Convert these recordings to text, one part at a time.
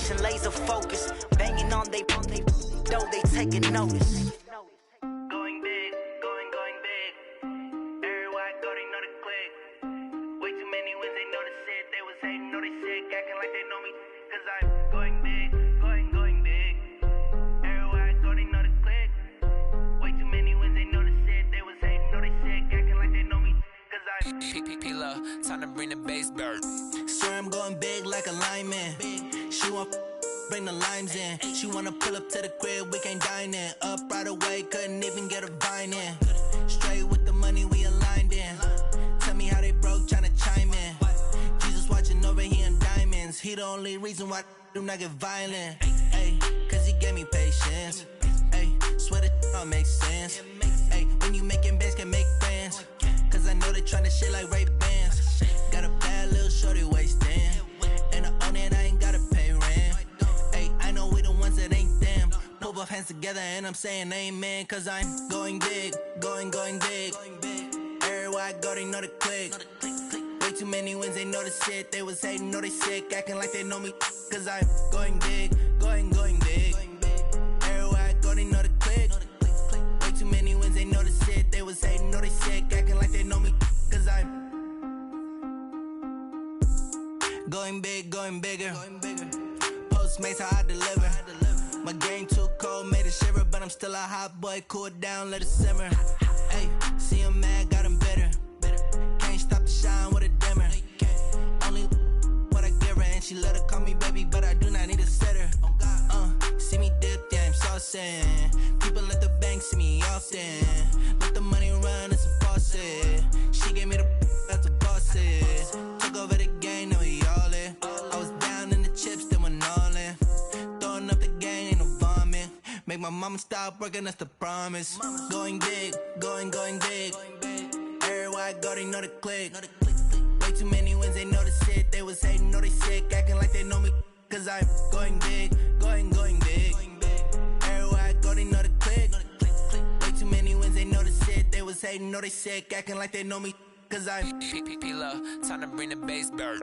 concentration, laser focus. Banging on they though they taking notice. Going big, going big. Everywhere I go, they know the click. Way too many wins, they know the shit. They was hating, know they sick, acting like they know me. Cause I'm going big, going big. Everywhere I go, they know the click. Way too many wins, they know the shit. They was hating, know they sick, acting like they know me. Cause I'm P-P-P-Love, time to bring the bass bird. Swear I'm going big like a lineman. She want bring the limes in. She wanna pull up to the crib, we can't dine in. Up right away, couldn't even get a vine in. Straight with the money, we aligned in. Tell me how they broke, tryna chime in. Jesus watching over, he in diamonds. He the only reason why I do not get violent. Ay, cause he gave me patience. Ay, swear that all makes sense. Ay, when you making bands, can make friends. Cause I know they tryna shit like Ray-Bans. Got a bad little shorty wasting. And I own it, I ain't gotta pay rent. Ay, I know we the ones that ain't them. Put both hands together and I'm saying amen. Cause I'm going big, going big. Everywhere I go, they know the click. Way too many wins, they know the shit. They was hating, know they sick, acting like they know me. Cause I'm going big, going big. Everywhere I go, they know the click. Way too many wins, they know the shit. They was hating, know they sick, acting like they know me. Cause I'm going big, going bigger. Postmates how I deliver. My game too cold, made it shiver, but I'm still a hot boy. Cool it down, let it simmer. Hey, see him mad, got him bitter. Can't stop the shine with a dimmer. Only what I give her, and she let her call me baby, but I do not need a sitter. See me dip, yeah, I'm saucing. People at the bank see me often. Let the money run, it's a faucet. She gave me the that's a boss is. Took over the game, now we all in. I was down in the chips, then went all in. Throwing up the game, ain't no vomit. Make my mama stop working, that's the promise. Going big, going big. Everywhere I go, they know the click. Way too many wins, they know the shit. They was hating, know they sick, acting like they know me. Cause I'm going big, going big. Everywhere I go, they know the click. Way too many wins, they know the shit. They was hating, know they sick, acting like they know me. Cause I'm P-P-P-Love, time to bring the bass bird.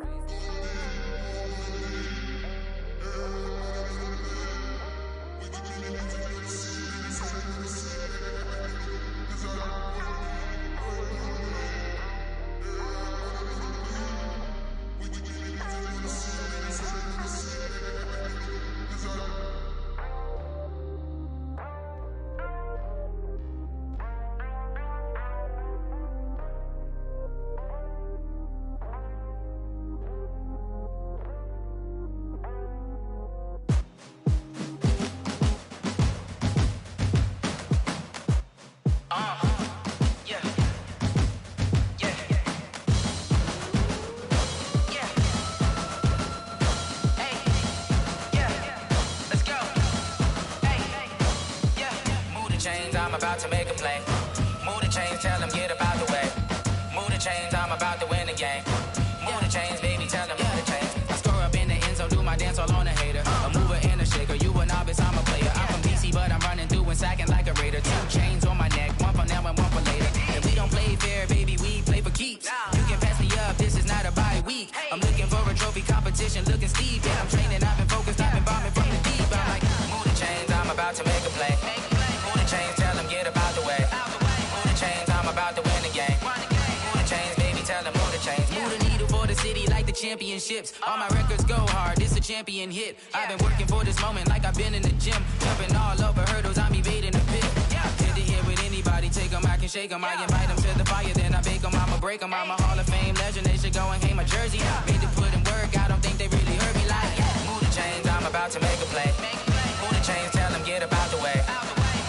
I'm about to make a play. Move the chains, tell them get up out the way. Move the chains, I'm about to win the game. Move the chains, baby, tell them move the chains. I score up in the end zone, do my dance all on a hater. A mover and a shaker, you a novice, I'm a player. I'm from DC, but I'm running through and sacking like a raider. 2 chains on my neck, one for now and one for later. And we don't play fair, baby, we play for keeps. You can pass me up, this is not a bye week. I'm looking for a trophy competition, looking steep. Yeah, I'm training, I've been focused, I've been bombing from the deep. I'm like, move the chains, I'm about to make a play. Move the chains, tell them get up out the way. Move the chains, I'm about to win the game. Move the chains, baby, tell them move the chains. Move the needle for the city like the championships. All my records go hard, this a champion hit. I've been working for this moment like I've been in the gym. Jumping all over hurdles, I'm evading the pit. Hit to hit with anybody, take them, I can shake them. I invite them to the fire, then I bake them, I'ma break them. I'm a Hall of Fame legend, they should go and hang my jersey. Made to put in work, I don't think they really heard me like. Move the chains, I'm about to make a play. Move the chains, tell them get up out the way.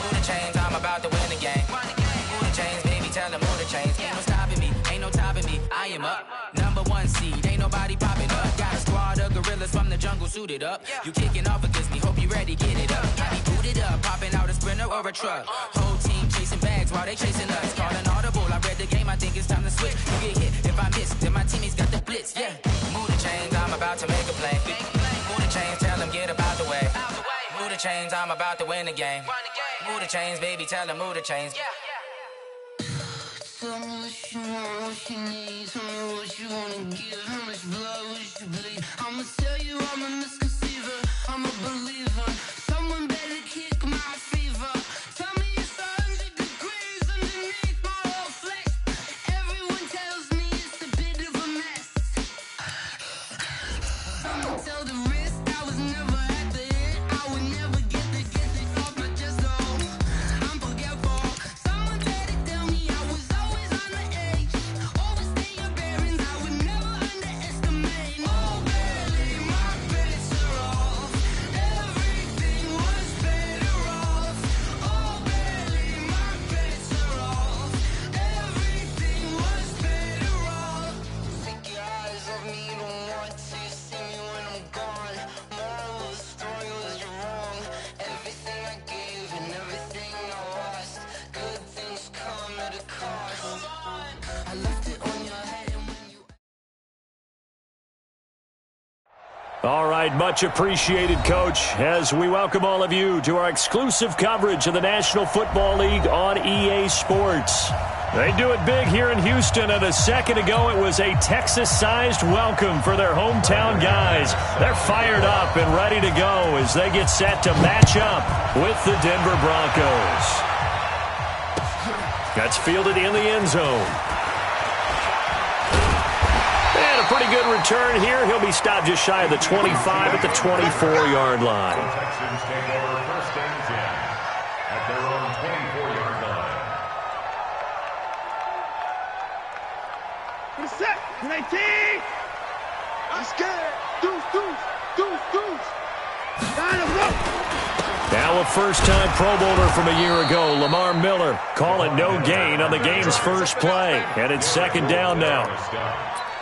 Move the chains, I'm about to win the game. Move the chains, baby, tell them move the chains. Ain't no stopping me, ain't no topping me, I am up. Number 1 seed, ain't nobody popping up. Got a squad of gorillas from the jungle suited up. You kicking off against me, hope you ready, get it up. I be booted up, popping out a Sprinter or a truck. Whole team chasing bags while they chasing us. Calling audible, I read the game, I think it's time to switch. You get hit, if I miss, then my teammates got the blitz, yeah. Move the chains, I'm about to make a play. Move the chains, tell them get up out the way. Move the chains, I'm about to win the game. Move the chains, baby, tell them move the chains. Tell me what you want, what you need. Tell me what you wanna give. How much blood would you bleed? I'ma tell you I'm a misconceiver. I'm a believer. Someone better kick my fever. Tell me it's 100 degrees underneath my whole flesh. Everyone tells me it's a bit of a mess. Someone tell the wrist I was never at the hit. I would never get it off my chest. Oh, I'm forgetful. Someone better tell me I was always on the edge. Overstay your bearings, I would never underestimate. Oh, barely, my bets are off. Everything was better off. Oh, barely, my bets are off. Everything was better off. Take your eyes off me, you don't want to see me when I'm gone. Moral of the story was you're wrong. Everything I gave and everything I lost. Good things come at a cost. I left it on your head and when you... All right, much appreciated, Coach, as we welcome all of you to our exclusive coverage of the National Football League on EA Sports. They do it big here in Houston, and a second ago it was a Texas-sized welcome for their hometown guys. They're fired up and ready to go as they get set to match up with the Denver Broncos. That's fielded in the end zone. And a pretty good return here. He'll be stopped just shy of the 25 at the 24-yard line. Texans take over first and 10 at their own 24-yard line. Set, 19. I'm scared. Deuce. Now a first-time Pro Bowler from a year ago, Lamar Miller, calling no gain on the game's first play. And it's second down now.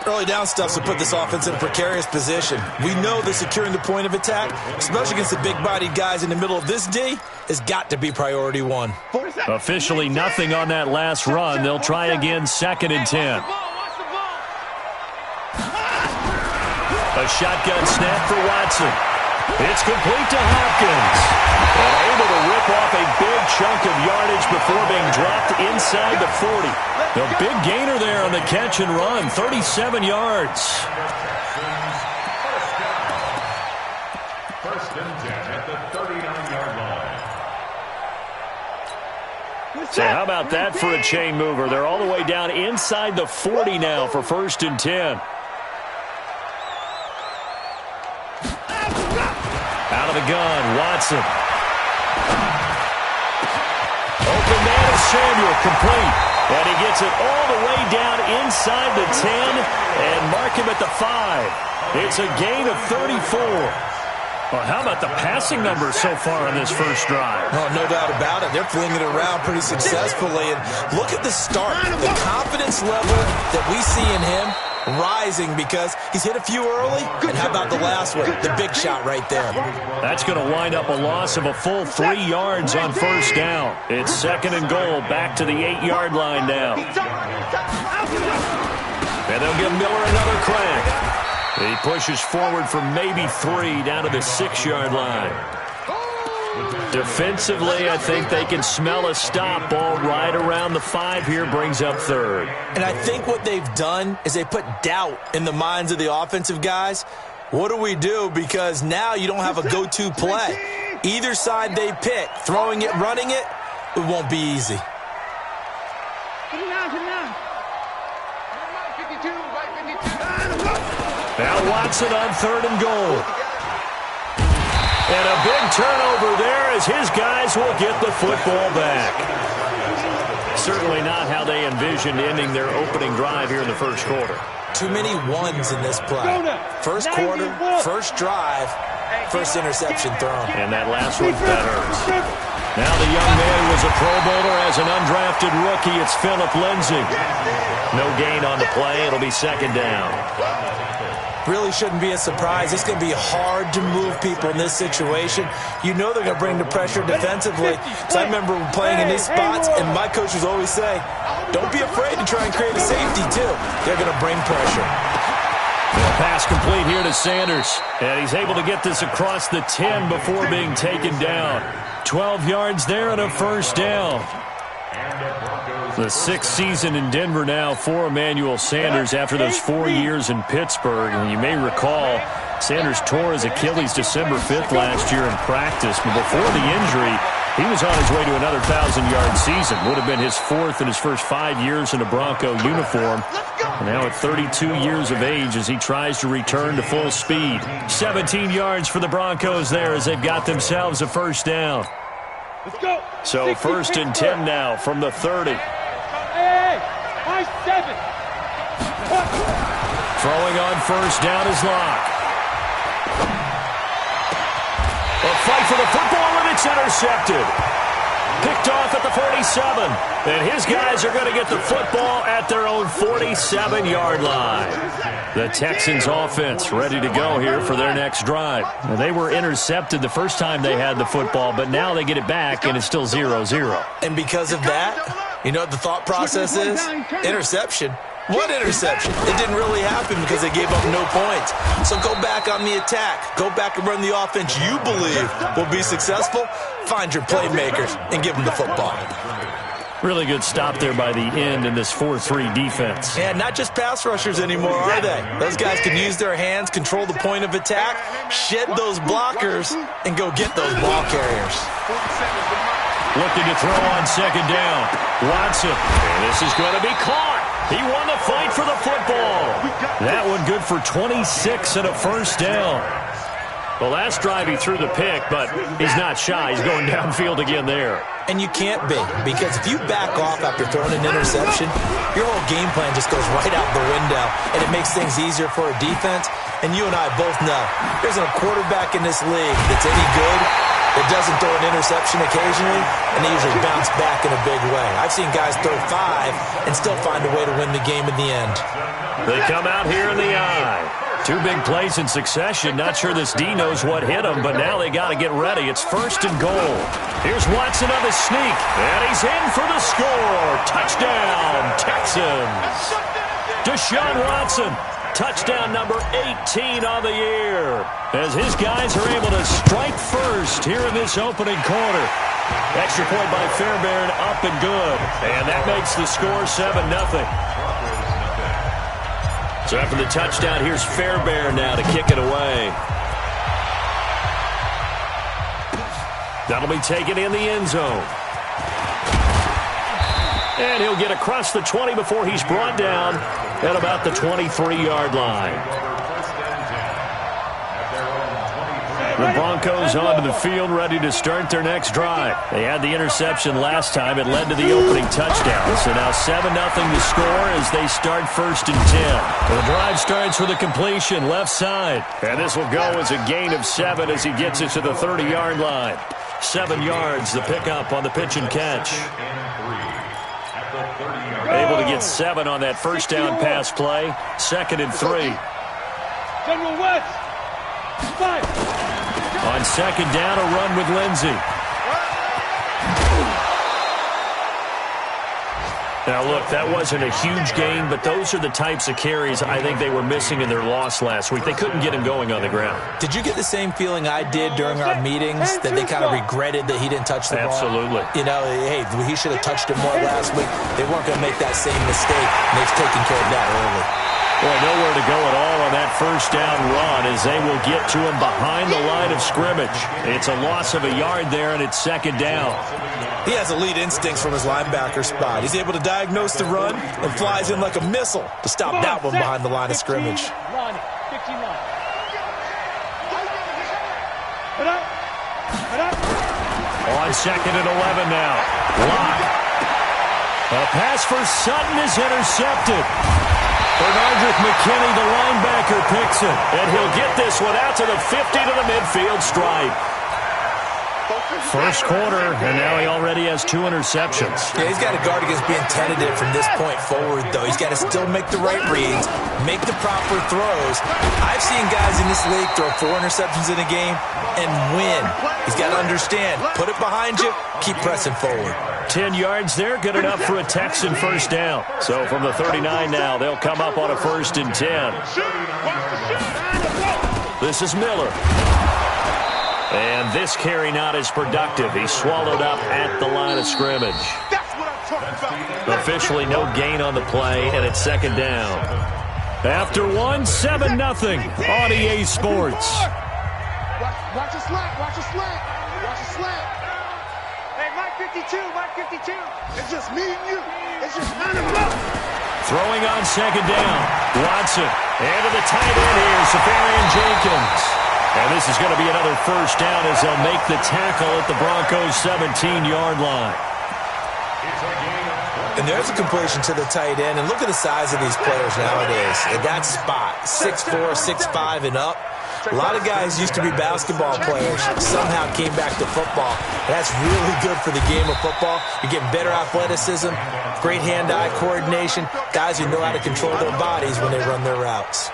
Early down stuffs will put this offense in a precarious position. We know that securing the point of attack, especially against the big-bodied guys in the middle of this D, has got to be priority one. Officially nothing on that last run. They'll try again second and 10. A shotgun snap for Watson. It's complete to Hopkins. And able to rip off a big chunk of yardage before being dropped inside the 40. The big gainer there on the catch and run, 37 yards. First and 10 at the 39-yard line. So how about that for a chain mover? They're all the way down inside the 40 now for first and 10. Out of the gun, Watson. Open man of Samuel, complete. And he gets it all the way down inside the 10 and mark him at the 5. It's a gain of 34. Well, how about the passing numbers so far on this first drive? Oh, no doubt about it. They're flinging it around pretty successfully. And look at the start. The confidence level that we see in him rising because he's hit a few early. And how about the last one? The big shot right there. That's going to wind up a loss of a full 3 yards on first down. It's second and goal, back to the 8-yard line now. And they'll give Miller another crack. He pushes forward for maybe 3 down to the 6-yard line. Defensively, I think they can smell a stop. Ball right around the 5 here, brings up third. And I think what they've done is they put doubt in the minds of the offensive guys. What do we do? Because now you don't have a go-to play. Either side they pick, throwing it, running it, it won't be easy. Now Watson on third and goal. And a big turnover there as his guys will get the football back. Certainly not how they envisioned ending their opening drive here in the first quarter. Too many ones in this play. First quarter, first drive, first interception thrown. And that last one, that hurts. Now the young man was a Pro Bowler as an undrafted rookie. It's Phillip Lindsay. No gain on the play. It'll be second down. Really shouldn't be a surprise. It's going to be hard to move people in this situation. You know they're going to bring the pressure defensively. So I remember playing in these spots, and my coaches always say, don't be afraid to try and create a safety, too. They're going to bring pressure. The pass complete here to Sanders. And he's able to get this across the 10 before being taken down. 12 yards there and a first down. The 6th season in Denver now for Emmanuel Sanders after those 4 years in Pittsburgh. And you may recall Sanders tore his Achilles December 5th last year in practice, but before the injury, he was on his way to another 1,000-yard season. Would have been his 4th in his first 5 years in a Bronco uniform. And now at 32 years of age as he tries to return to full speed. 17 yards for the Broncos there as they've got themselves a first down. Let's go. So first and 10 now from the 30. Hey, my 7. Throwing on first down is Locke. A fight for the football, and it's intercepted. Picked off at the 47. And his guys are going to get the football at their own 47-yard line. The Texans offense ready to go here for their next drive. And they were intercepted the first time they had the football, but now they get it back, and it's still 0-0. And because of that, you know what the thought process is? Interception. What interception? It didn't really happen because they gave up no points. So go back on the attack. Go back and run the offense you believe will be successful. Find your playmakers and give them the football. Really good stop there by the end in this 4-3 defense. And not just pass rushers anymore, are they? Those guys can use their hands, control the point of attack, shed those blockers, and go get those ball carriers. Looking to throw on second down. Watson. And this is going to be caught. He won the fight for the football. That one good for 26 and a first down. The last drive he threw the pick, but he's not shy. He's going downfield again there. And you can't be, because if you back off after throwing an interception, your whole game plan just goes right out the window, and it makes things easier for a defense. And you and I both know there's a quarterback in this league that's any good that doesn't throw an interception occasionally, and they usually bounce back in a big way. I've seen guys throw 5 and still find a way to win the game in the end. They come out here in the eye. 2 big plays in succession. Not sure this D knows what hit him, but now they got to get ready. It's first and goal. Here's Watson on the sneak, and he's in for the score. Touchdown, Texans. Deshaun Watson. Touchdown number 18 on the year as his guys are able to strike first here in this opening quarter. Extra point by Fairbairn, up and good. And that makes the score 7-0. So after the touchdown, here's Fairbairn now to kick it away. That'll be taken in the end zone. And he'll get across the 20 before he's brought down at about the 23-yard line. The Broncos onto the field, ready to start their next drive. They had the interception last time. It led to the opening touchdown. So now 7-0 to score as they start first and 10. The drive starts with a completion left side. And this will go as a gain of 7 as he gets it to the 30-yard line. 7 yards, the pickup on the pitch and catch. Able to get 7 on that first down pass play. 2nd and 3. General West. 5. On second down, a run with Lindsey. Now, look, that wasn't a huge gain, but those are the types of carries I think they were missing in their loss last week. They couldn't get him going on the ground. Did you get the same feeling I did during our meetings, that they kind of regretted that he didn't touch the ball? Absolutely. You know, hey, he should have touched it more last week. They weren't going to make that same mistake, and they've taken care of that early. Well, nowhere to go at all on that first down run as they will get to him behind the line of scrimmage. It's a loss of a yard there, and it's second down. He has elite instincts from his linebacker spot. He's able to diagnose the run and flies in like a missile to stop that one behind the line of scrimmage. On second and 11 now. Locke. A pass for Sutton is intercepted. Bernardrick McKinney, the linebacker, picks it. And he'll get this one out to the 50 to the midfield stripe. First quarter, and now he already has 2 interceptions. Yeah, he's got to guard against being tentative from this point forward, though. He's got to still make the right reads, make the proper throws. I've seen guys in this league throw 4 interceptions in a game and win. He's got to understand, put it behind you, keep pressing forward. 10 yards there, good enough for a Texan first down. So from the 39 now, they'll come up on a 1st and 10. This is Miller. And this carry not as productive. He's swallowed up at the line of scrimmage. That's what I'm talking about. Officially no gain on the play, and it's second down. After one, 7-0 on EA Sports. Watch a slant. Watch a slant. Watch a slant. Hey, Mike 52. Mike 52. It's just me and you. It's just none of us. Throwing on second down. Watson. Into the tight end here, Safarian Jenkins. And this is going to be another first down as they'll make the tackle at the Broncos' 17-yard line. And there's a completion to the tight end. And look at the size of these players nowadays. At that spot, 6'4", 6'5", and up. A lot of guys used to be basketball players, somehow came back to football. That's really good for the game of football. You're getting better athleticism, great hand-eye coordination, guys who know how to control their bodies when they run their routes.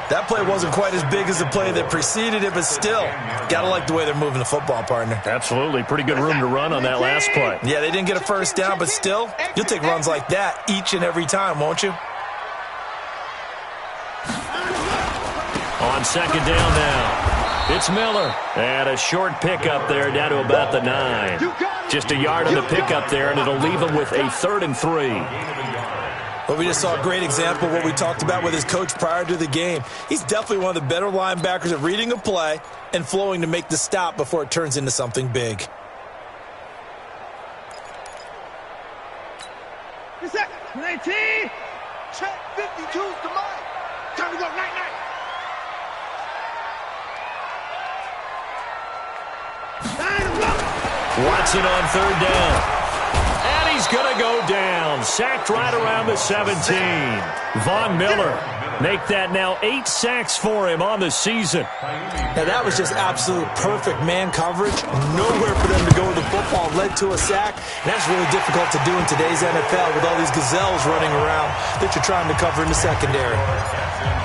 That play wasn't quite as big as the play that preceded it, but still, gotta like the way they're moving the football, partner. Absolutely. Pretty good room to run on that last play. Yeah, they didn't get a first down, but still, you'll take runs like that each and every time, won't you? On second down now, it's Miller. And a short pickup there down to about the 9. Just a yard on the pickup there, and it'll leave him with a 3rd and 3. Well, we just saw a great example of what we talked about with his coach prior to the game. He's definitely one of the better linebackers at reading a play and flowing to make the stop before it turns into something big. What's that? 19. Check 52's the mark. Time to go. Night. Watson on 3rd down. And he's going to go down. Sacked right around the 17. Von Miller. Make that now 8 sacks for him on the season. Now that was just absolute perfect man coverage. Nowhere for them to go with the football. Led to a sack. And that's really difficult to do in today's NFL with all these gazelles running around that you're trying to cover in the secondary.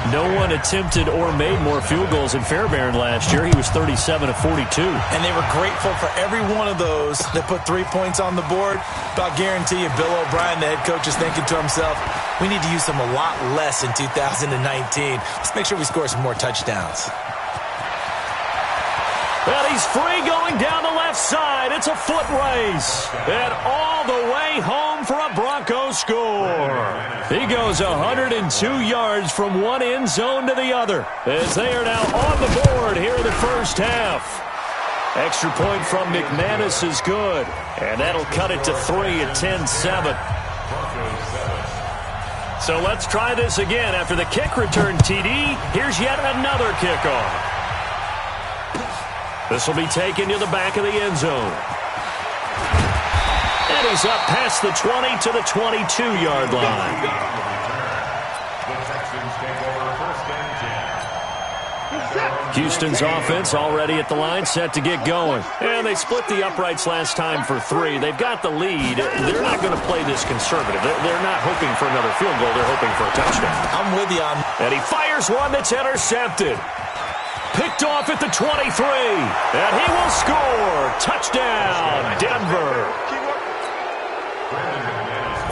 No one attempted or made more field goals in Fairbairn last year. He was 37 of 42. And they were grateful for every one of those that put 3 points on the board. But I'll guarantee you, Bill O'Brien, the head coach, is thinking to himself, we need to use them a lot less in 2019. Let's make sure we score some more touchdowns. Well, he's free going down the left side. It's a foot race. And all the way home for a Broncos score. He goes 102 yards from one end zone to the other as they are now on the board here in the first half. Extra point from McManus is good. And that'll cut it to 3 at 10-7. So let's try this again. After the kick return TD, here's yet another kickoff. This will be taken to the back of the end zone. And he's up past the 20 to the 22-yard line. The Texans take over 1st and 10. Houston's offense already at the line, set to get going. And they split the uprights last time for 3. They've got the lead. They're not going to play this conservative. They're not hoping for another field goal. They're hoping for a touchdown. I'm with you on. And he fires one that's intercepted. Picked off at the 23. And he will score. Touchdown, Denver.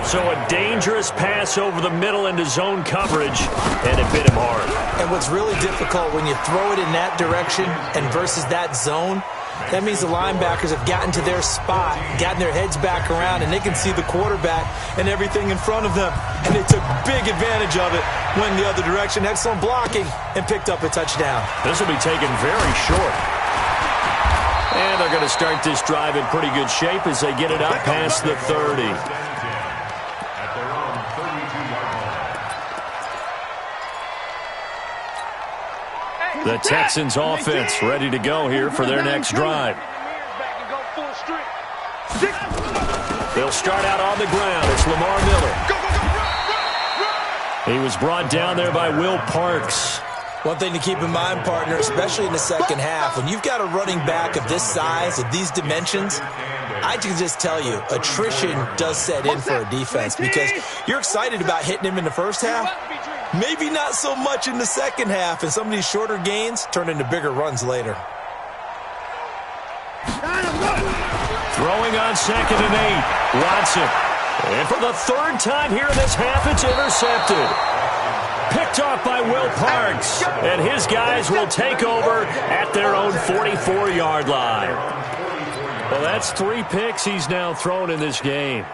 So a dangerous pass over the middle into zone coverage, and it bit him hard. And what's really difficult when you throw it in that direction and versus that zone, that means the linebackers have gotten to their spot, gotten their heads back around, and they can see the quarterback and everything in front of them. And they took big advantage of it, went the other direction, excellent blocking, and picked up a touchdown. This will be taken very short. And they're going to start this drive in pretty good shape as they get it up past the 30. The Texans offense ready to go here for their next drive. They'll start out on the ground. It's Lamar Miller. He was brought down there by Will Parks. One thing to keep in mind, partner, especially in the second half, when you've got a running back of this size, of these dimensions, I can just tell you, attrition does set in for a defense because you're excited about hitting him in the first half. Maybe not so much in the second half, and some of these shorter gains turn into bigger runs later. Throwing on 2nd and 8. Watson. And for the 3rd time here in this half, it's intercepted. Picked off by Will Parks. And his guys will take over at their own 44-yard line. Well, that's 3 picks he's now thrown in this game.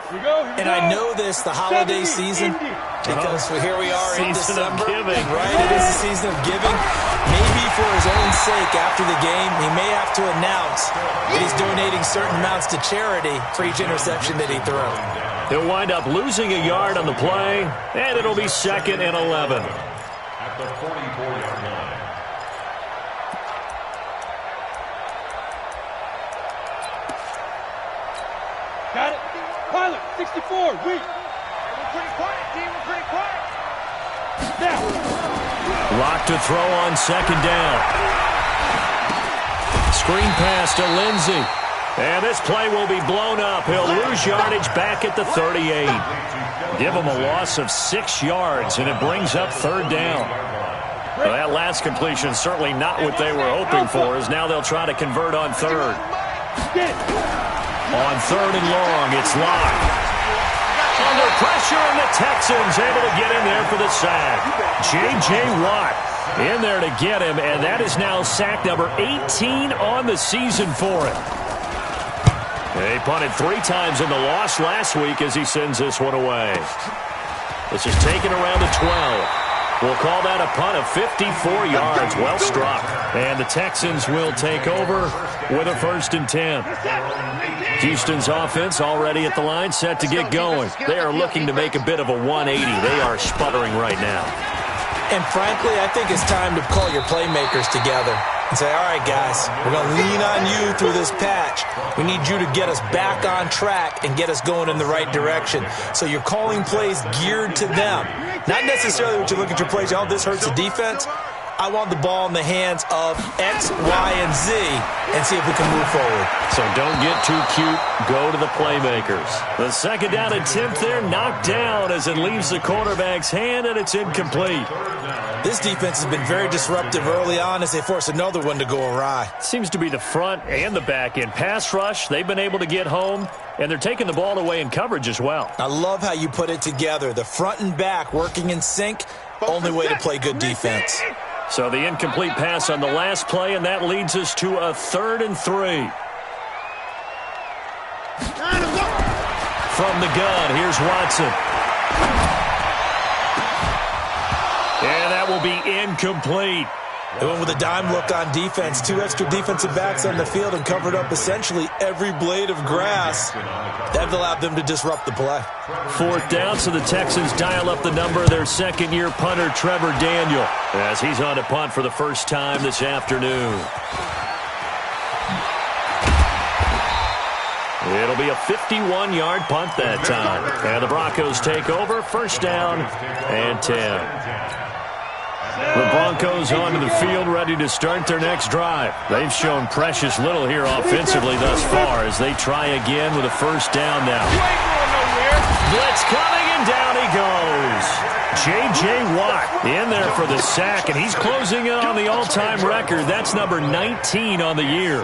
And I know this, the holiday season, because here we are in December. Giving. Right, it is the season of giving. Maybe for his own sake after the game, he may have to announce that he's donating certain amounts to charity for each interception that he threw. He'll wind up losing a yard on the play, and it'll be 2nd and 11. At the 44-yard line. Got it. Pilot, 64, weak. We're pretty quiet, team. We're pretty quiet. Now. Lock to throw on 2nd down. Screen pass to Lindsey. And this play will be blown up. He'll lose yardage back at the 38. Give him a loss of 6 yards, and it brings up 3rd down. Well, that last completion certainly not what they were hoping for, as now they'll try to convert on 3rd. On 3rd and long, it's locked. Under pressure, and the Texans able to get in there for the sack. J.J. Watt in there to get him, and that is now sack number 18 on the season for him. They punted 3 times in the loss last week as he sends this one away. This is taken around the 12. We'll call that a punt of 54 yards. Well struck. And the Texans will take over with a 1st and 10. Houston's offense already at the line, set to get going. They are looking to make a bit of a 180. They are sputtering right now. And frankly, I think it's time to call your playmakers together and say, all right, guys, we're going to lean on you through this patch. We need you to get us back on track and get us going in the right direction. So you're calling plays geared to them. Not necessarily what you look at your plays, oh, this hurts the defense. I want the ball in the hands of X, Y, and Z and see if we can move forward. So don't get too cute. Go to the playmakers. The 2nd down attempt there knocked down as it leaves the quarterback's hand, and it's incomplete. This defense has been very disruptive early on as they force another one to go awry. Seems to be the front and the back end. Pass rush, they've been able to get home, and they're taking the ball away in coverage as well. I love how you put it together. The front and back working in sync, only way to play good defense. So the incomplete pass on the last play, and that leads us to a 3rd and 3. From the gun, here's Watson. And that will be incomplete. They went with a dime look on defense. 2 extra defensive backs on the field and covered up essentially every blade of grass. That allowed them to disrupt the play. 4th down, so the Texans dial up the number of their 2nd-year punter, Trevor Daniel, as he's on to punt for the first time this afternoon. It'll be a 51-yard punt that time. And the Broncos take over, 1st down and 10. The Broncos onto the field, ready to start their next drive. They've shown precious little here offensively thus far as they try again with a 1st down now. Blitz coming, and down he goes. J.J. Watt in there for the sack, and he's closing in on the all-time record. That's number 19 on the year.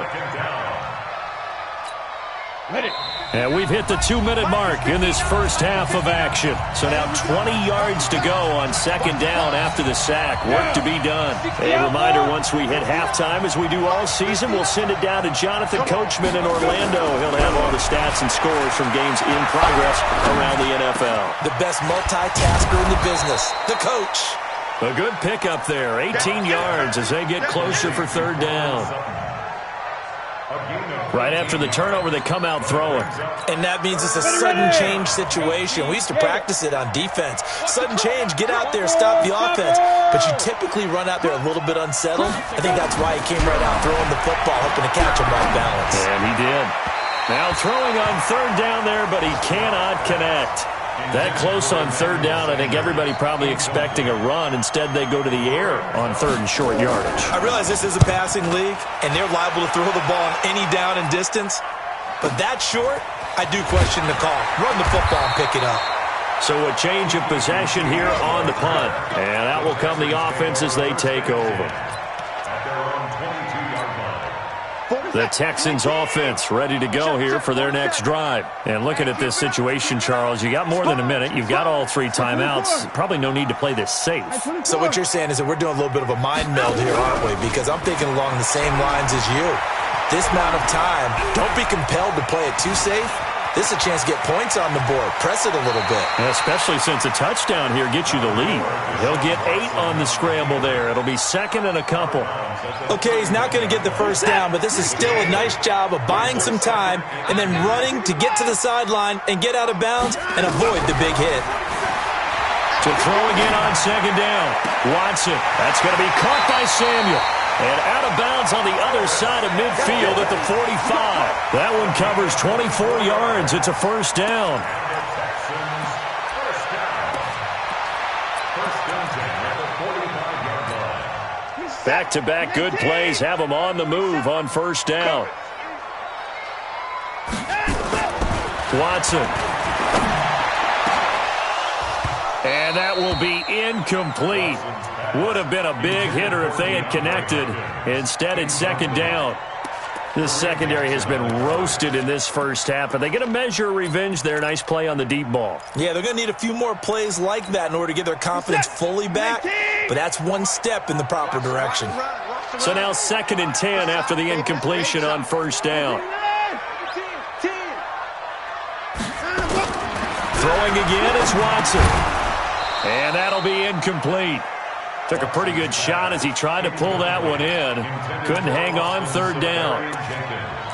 And we've hit the 2-minute mark in this first half of action. So now 20 yards to go on 2nd down after the sack. Work to be done. A reminder, once we hit halftime, as we do all season, we'll send it down to Jonathan Coachman in Orlando. He'll have all the stats and scores from games in progress around the NFL. The best multitasker in the business, the coach. A good pickup there, 18 yards as they get closer for 3rd down. Right after the turnover, they come out throwing. And that means it's a sudden change situation. We used to practice it on defense. Sudden change, get out there, stop the offense. But you typically run out there a little bit unsettled. I think that's why he came right out throwing the football, hoping to catch him off balance. And he did. Now throwing on 3rd down there, but he cannot connect. That close on 3rd down, I think everybody probably expecting a run. Instead, they go to the air on 3rd and short yardage. I realize this is a passing league, and they're liable to throw the ball on any down and distance. But that short, I do question the call. Run the football and pick it up. So a change of possession here on the punt. And out will come the offense as they take over. The Texans offense ready to go here for their next drive. And looking at this situation, Charles, you got more than a minute. You've got all 3 timeouts. Probably no need to play this safe. So what you're saying is that we're doing a little bit of a mind meld here, aren't we? Because I'm thinking along the same lines as you. this amount of time, don't be compelled to play it too safe. This is a chance to get points on the board. Press it a little bit. Especially since a touchdown here gets you the lead. He'll get 8 on the scramble there. It'll be second and a couple. Okay, he's not going to get the first down, but this is still a nice job of buying some time and then running to get to the sideline and get out of bounds and avoid the big hit. To throw again on second down. Watson. That's going to be caught by Samuel. And out of bounds on the other side of midfield at the 45. That one covers 24 yards. It's a first down. Back-to-back good plays have them on the move on first down. Watson. And that will be incomplete. Would have been a big hitter if they had connected. Instead, it's second down. This secondary has been roasted in this first half. Are they going to measure revenge there? Nice play on the deep ball. Yeah, they're going to need a few more plays like that in order to get their confidence fully back. But that's one step in the proper direction. So now second and 10 after the incompletion on first down. Throwing again is Watson. And that'll be incomplete. Took a pretty good shot as he tried to pull that one in. Couldn't hang on third down.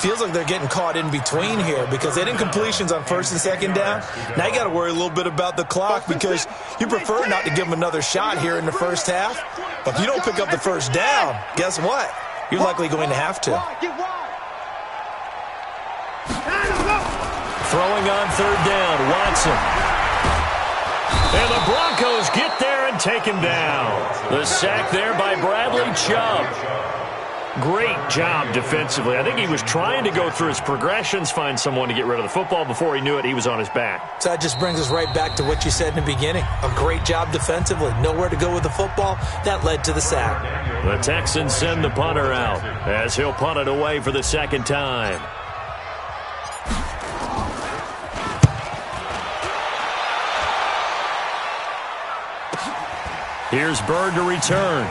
Feels like they're getting caught in between here because they did incompletions on first and second down. Now you got to worry a little bit about the clock because you prefer not to give them another shot here in the first half. But if you don't pick up the first down, guess what? You're likely going to have to. Throwing on third down, Watson. And the Broncos get there and take him down. The sack there by Bradley Chubb. Great job defensively. I think he was trying to go through his progressions, find someone to get rid of the football. Before he knew it, he was on his back. So that just brings us right back to what you said in the beginning. A great job defensively. Nowhere to go with the football. That led to the sack. The Texans send the punter out as he'll punt it away for the second time. Here's Bird to return.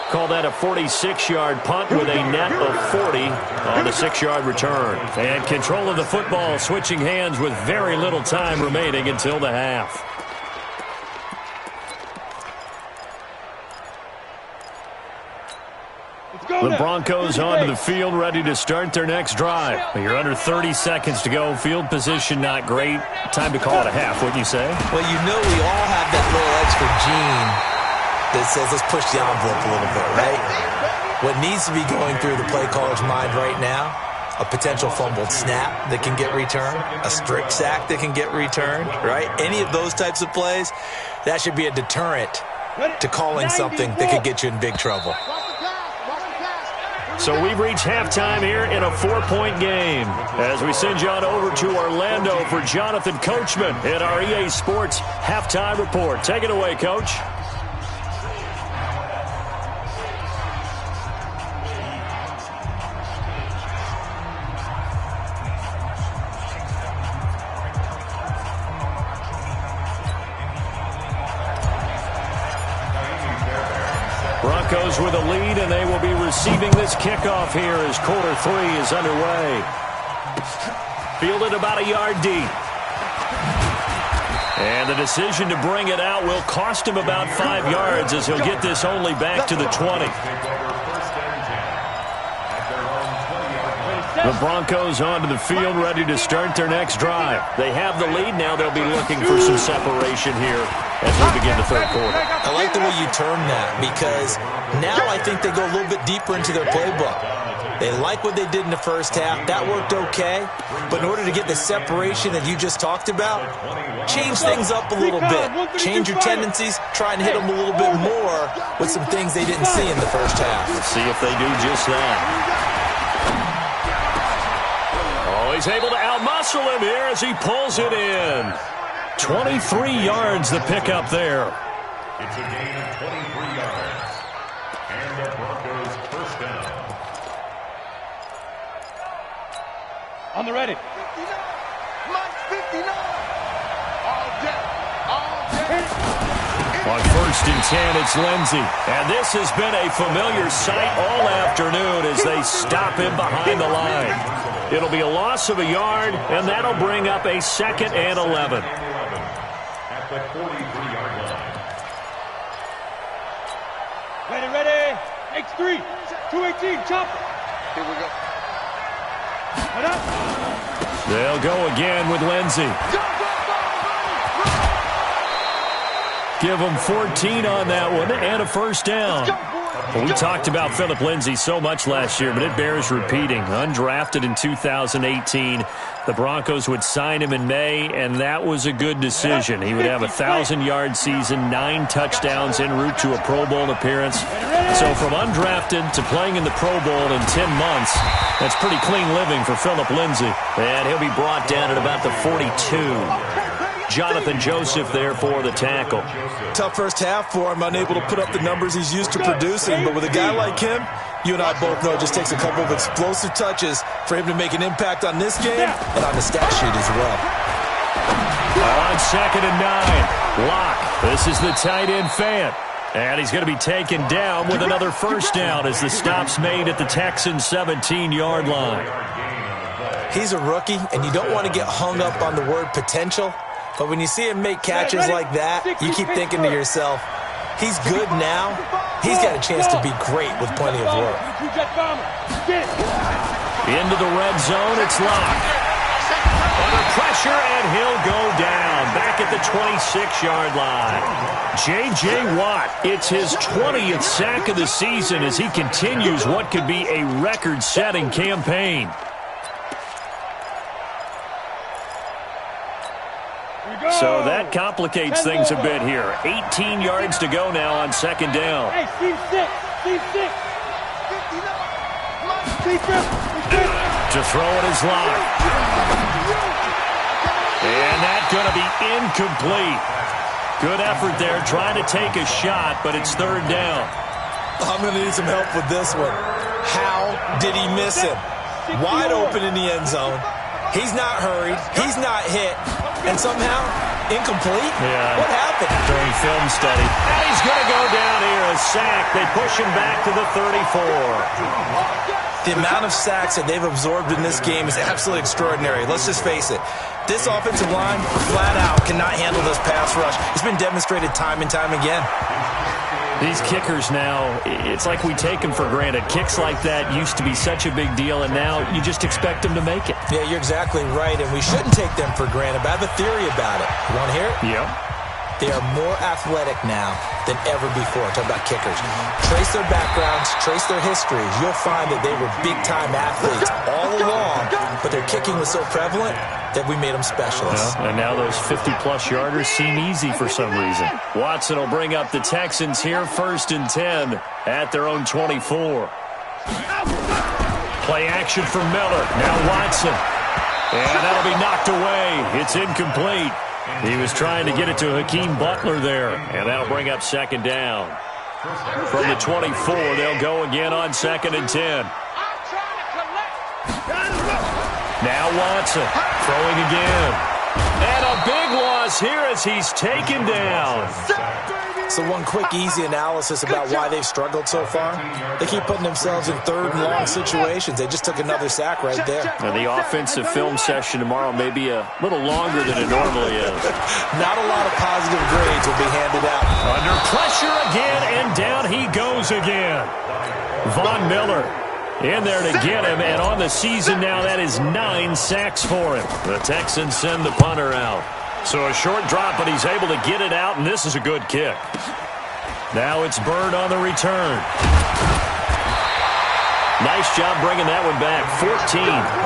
Call that a 46-yard punt with a net of 40 on the 6-yard return. And control of the football switching hands with very little time remaining until the half. The Broncos onto the field, ready to start their next drive. You're under 30 seconds to go. Field position not great. Time to call it a half, wouldn't you say? Well, you know we all have that little extra gene that says let's push the envelope a little bit, right? What needs to be going through the play caller's mind right now, a potential fumbled snap that can get returned, a strict sack that can get returned, right? Any of those types of plays, that should be a deterrent to calling something that could get you in big trouble. So we've reached halftime here in a 4-point game as we send you on over to Orlando for Jonathan Coachman in our EA Sports Halftime Report. Take it away, Coach. Broncos with a lead, and they will be receiving this kickoff here as quarter 3 is underway. Fielded about a yard deep. And the decision to bring it out will cost him about 5 yards as he'll get this only back to the 20. The Broncos onto the field, ready to start their next drive. They have the lead now. They'll be looking for some separation here as we begin the third quarter. I like the way you term that because now I think they go a little bit deeper into their playbook. They like what they did in the first half. That worked okay. But in order to get the separation that you just talked about, change things up a little bit. Change your tendencies. Try and hit them a little bit more with some things they didn't see in the first half. Let's see if they do just that. Oh, he's able to outmuscle him here as he pulls it in. 23 yards the pickup there. It's a gain of 23 yards. And the Broncos first down. On the ready. 59. Mike 59. All day. All day. On 1st and 10, it's Lindsey. And this has been a familiar sight all afternoon as they stop him behind the line. It'll be a loss of a yard, and that'll bring up a 2nd and 11. At the 43-yard line. Ready. X3. 218. Chop. Here we go. Head up. They'll go again with Lindsey. Give him 14 on that one and a 1st down. Well, we talked about Philip Lindsey so much last year, but it bears repeating. Undrafted in 2018. The Broncos would sign him in May, and that was a good decision. He would have a 1,000-yard season, 9 touchdowns en route to a Pro Bowl appearance. So from undrafted to playing in the Pro Bowl in 10 months, that's pretty clean living for Philip Lindsey. And he'll be brought down at about the 42. Jonathan Joseph there for the tackle. Tough first half for him, unable to put up the numbers he's used to producing. But with a guy like him, you and I both know it just takes a couple of explosive touches for him to make an impact on this game and on the stat sheet as well. On 2nd and 9, Locke. This is the tight end Fant. And he's going to be taken down with another 1st down as the stop's made at the Texans' 17-yard line. He's a rookie, and you don't want to get hung up on the word potential. But when you see him make catches like that, you keep thinking to yourself, he's good now. He's got a chance to be great with plenty of work. Into the red zone, it's Locke. Under pressure, and he'll go down. Back at the 26-yard line. J.J. Watt, it's his 20th sack of the season as he continues what could be a record-setting campaign. So that complicates things a bit here. 18 yards to go now on 2nd down. Hey, Steve 6. To throw it is Locke. And that's going to be incomplete. Good effort there, trying to take a shot, but it's 3rd down. I'm going to need some help with this one. How did he miss him? Wide open in the end zone. He's not hurried. He's not hit. And somehow, incomplete? Yeah. What happened? During film study. And he's going to go down here, a sack. They push him back to the 34. The amount of sacks that they've absorbed in this game is absolutely extraordinary. Let's just face it. This offensive line, flat out, cannot handle this pass rush. It's been demonstrated time and time again. These kickers now, it's like we take them for granted. Kicks like that used to be such a big deal, and now you just expect them to make it. Yeah, you're exactly right, and we shouldn't take them for granted. But I have a theory about it. You want to hear it? Yeah. They are more athletic now than ever before. I'm talking about kickers. Trace their backgrounds, trace their histories. You'll find that they were big-time athletes all along, but their kicking was so prevalent that we made them specialists. Yeah, and now those 50-plus yarders seem easy for some reason. Watson will bring up the Texans here, 1st and 10 at their own 24. Play action for Miller. Now Watson. And that'll be knocked away. It's incomplete. He was trying to get it to Hakeem Butler there, and that'll bring up 2nd down. From the 24, they'll go again on 2nd and 10. Now Watson throwing again. And a big loss here as he's taken down. So one quick, easy analysis about why they've struggled so far. They keep putting themselves in 3rd and long situations. They just took another sack right there. And the offensive film session tomorrow may be a little longer than it normally is. Not a lot of positive grades will be handed out. Under pressure again, and down he goes again. Von Miller in there to get him, and on the season now, that is 9 sacks for him. The Texans send the punter out. So a short drop, but he's able to get it out, and this is a good kick. Now it's Bird on the return. Nice job bringing that one back. 14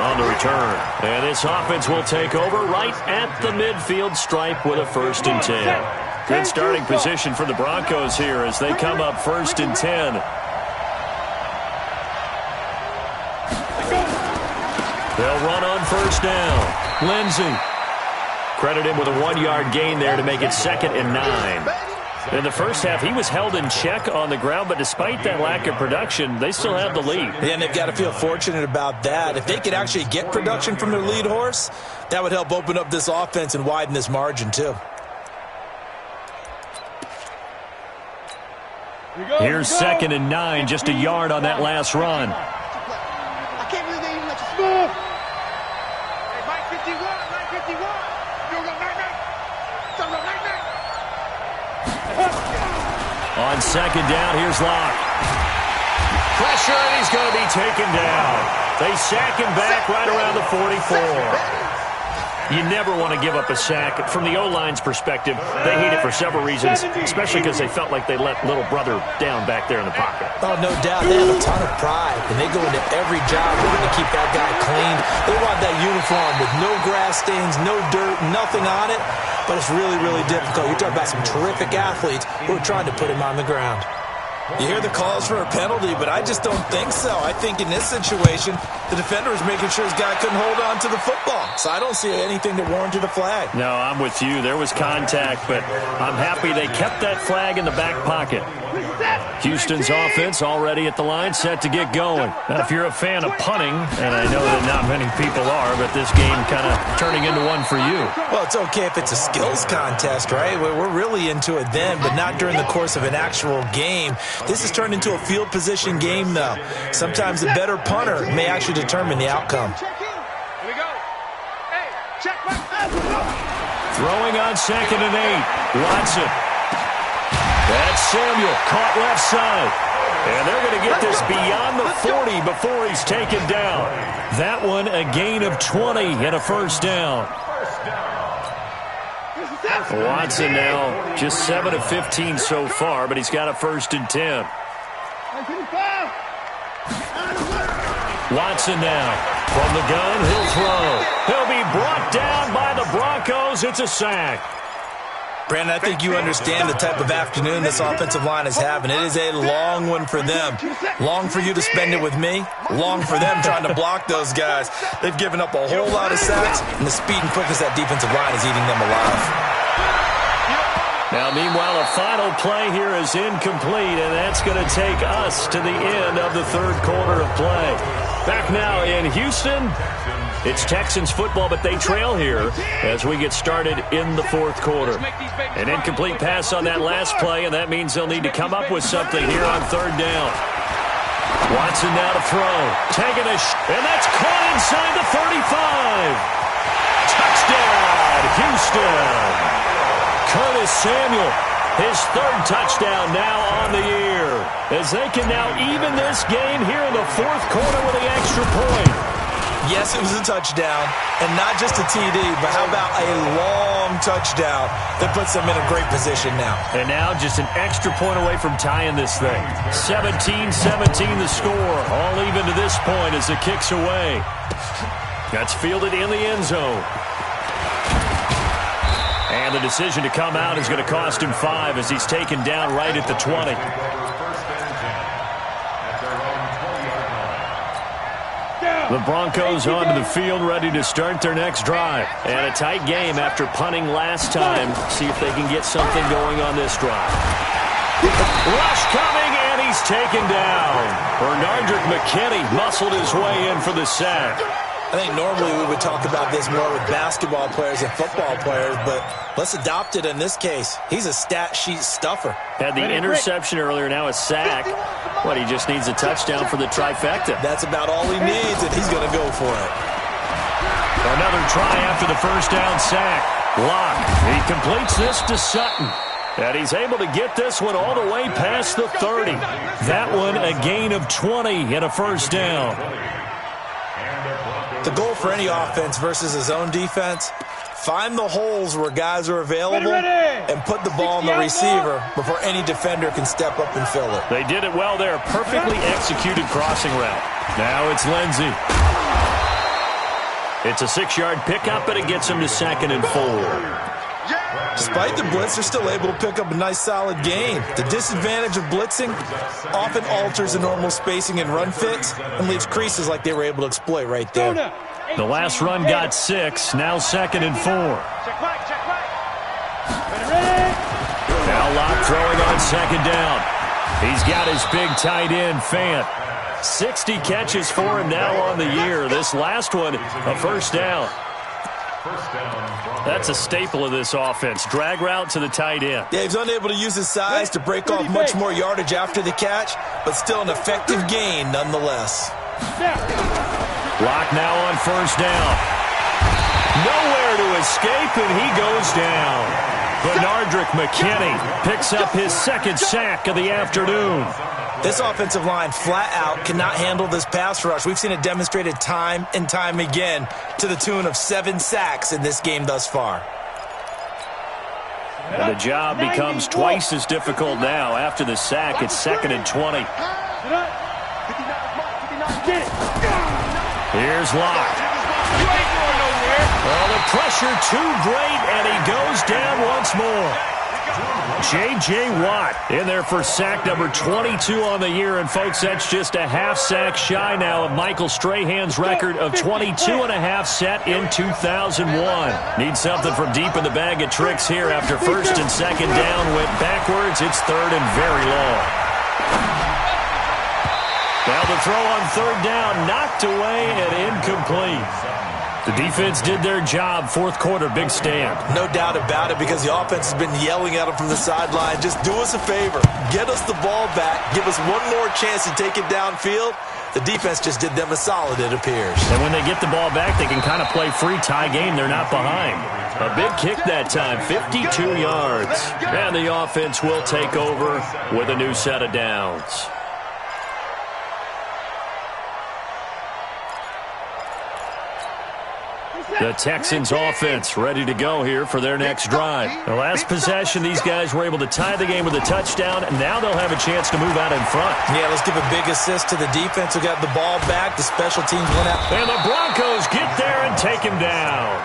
on the return. And this offense will take over right at the midfield stripe with a 1st and 10. Good starting position for the Broncos here as they come up 1st and 10. They'll run on 1st down. Lindsey. Credit him with a 1-yard gain there to make it 2nd and 9. In the first half, he was held in check on the ground, but despite that lack of production, they still have the lead. Yeah, and they've got to feel fortunate about that. If they could actually get production from their lead horse, that would help open up this offense and widen this margin too. Here's 2nd and 9, just a yard on that last run. I can't believe they even let you move. Hey, Mike 51, Mike 51. You go night-night. Don't go night-night. On 2nd down, here's Locke. Pressure, and he's going to be taken down. They sack him back right around the 44. You never want to give up a sack. From the O-line's perspective, they hate it for several reasons, especially because they felt like they let little brother down back there in the pocket. Oh, no doubt. They have a ton of pride, and they go into every job wanting to keep that guy clean. They want that uniform with no grass stains, no dirt, nothing on it, but it's really, really difficult. You're talking about some terrific athletes who are trying to put him on the ground. You hear the calls for a penalty, but I just don't think so. I think in this situation, the defender was making sure his guy couldn't hold on to the football. So I don't see anything that warranted a flag. No, I'm with you. There was contact, but I'm happy they kept that flag in the back pocket. Houston's offense already at the line, set to get going. Now, if you're a fan of punting, and I know that not many people are, but this game kind of turning into one for you. Well, it's okay if it's a skills contest, right? We're really into it then, but not during the course of an actual game. This has turned into a field position game, though. Sometimes the better punter may actually determine the outcome. Here we go. Hey, check my Throwing on 2nd and 8. Watson. That's Samuel, caught left side. And they're going to get this beyond the 40 before he's taken down. That one a gain of 20 and a first down. Watson now just 7 of 15 so far, but he's got a 1st and 10. Watson now from the gun, he'll throw. He'll be brought down by the Broncos. It's a sack. Brandon, I think you understand the type of afternoon this offensive line is having. It is a long one for them. Long for you to spend it with me. Long for them trying to block those guys. They've given up a whole lot of sacks, and the speed and quickness of that defensive line is eating them alive. Now, meanwhile, a final play here is incomplete, and that's going to take us to the end of the 3rd quarter of play. Back now in Houston, it's Texans football, but they trail here as we get started in the 4th quarter. An incomplete pass on that last play, and that means they'll need to come up with something here on 3rd down. Watson now to throw. Taking a and that's caught inside the 35. Touchdown, Houston. Curtis Samuel, his 3rd touchdown now on the year, as they can now even this game here in the 4th quarter with the extra point. Yes, it was a touchdown, and not just a TD, but how about a long touchdown that puts them in a great position now. And now just an extra point away from tying this thing. 17-17 the score, all even to this point as it kicks away. That's fielded in the end zone. And the decision to come out is going to cost him 5 as he's taken down right at the 20. The Broncos onto the field, ready to start their next drive. And a tight game after punting last time. See if they can get something going on this drive. Rush coming, and he's taken down. Bernardrick McKinney muscled his way in for the sack. I think normally we would talk about this more with basketball players and football players, but let's adopt it in this case. He's a stat sheet stuffer. Had the interception earlier, now a sack. What, he just needs a touchdown for the trifecta. That's about all he needs, and he's going to go for it. Another try after the 1st down sack. Locke, he completes this to Sutton. And he's able to get this one all the way past the 30. That one a gain of 20 and a 1st down. The goal for any offense versus his own defense, find the holes where guys are available and put the ball on the receiver before any defender can step up and fill it. They did it well there. Perfectly executed crossing route. Now it's Lindsey. It's a 6-yard pickup, but it gets him to 2nd and 4. Despite the blitz, they're still able to pick up a nice solid gain. The disadvantage of blitzing often alters the normal spacing and run fits and leaves creases like they were able to exploit right there. The last run got 6, now 2nd and 4. Now Locke throwing on 2nd down. He's got his big tight end, Fant. 60 catches for him now on the year. This last one, a 1st down. First down, Broncos. That's a staple of this offense. Drag route to the tight end. Yeah, he's unable to use his size to break off much more yardage after the catch, but still an effective gain nonetheless. Lock now on first down. Nowhere to escape, and he goes down. Benardrick McKinney picks up his second sack of the afternoon. This offensive line flat out cannot handle this pass rush. We've seen it demonstrated time and time again to the tune of 7 sacks in this game thus far. And the job becomes twice as difficult now after the sack. It's 2nd and 20. Here's Locke. Well, the pressure too great, and he goes down once more. J.J. Watt in there for sack number 22 on the year. And, folks, that's just a half sack shy now of Michael Strahan's record of 22.5 set in 2001. Need something from deep in the bag of tricks here after first and second down went backwards. It's 3rd and very long. Now the throw on 3rd down, knocked away and incomplete. The defense did their job. 4th quarter, big stand. No doubt about it, because the offense has been yelling at them from the sideline. Just do us a favor. Get us the ball back. Give us one more chance to take it downfield. The defense just did them a solid, it appears. And when they get the ball back, they can kind of play free tie game. They're not behind. A big kick that time, 52 yards. And the offense will take over with a new set of downs. The Texans offense ready to go here for their next drive. The last possession, these guys were able to tie the game with a touchdown, and now they'll have a chance to move out in front. Yeah, let's give a big assist to the defense who got the ball back. The special teams went out. And the Broncos get there and take him down.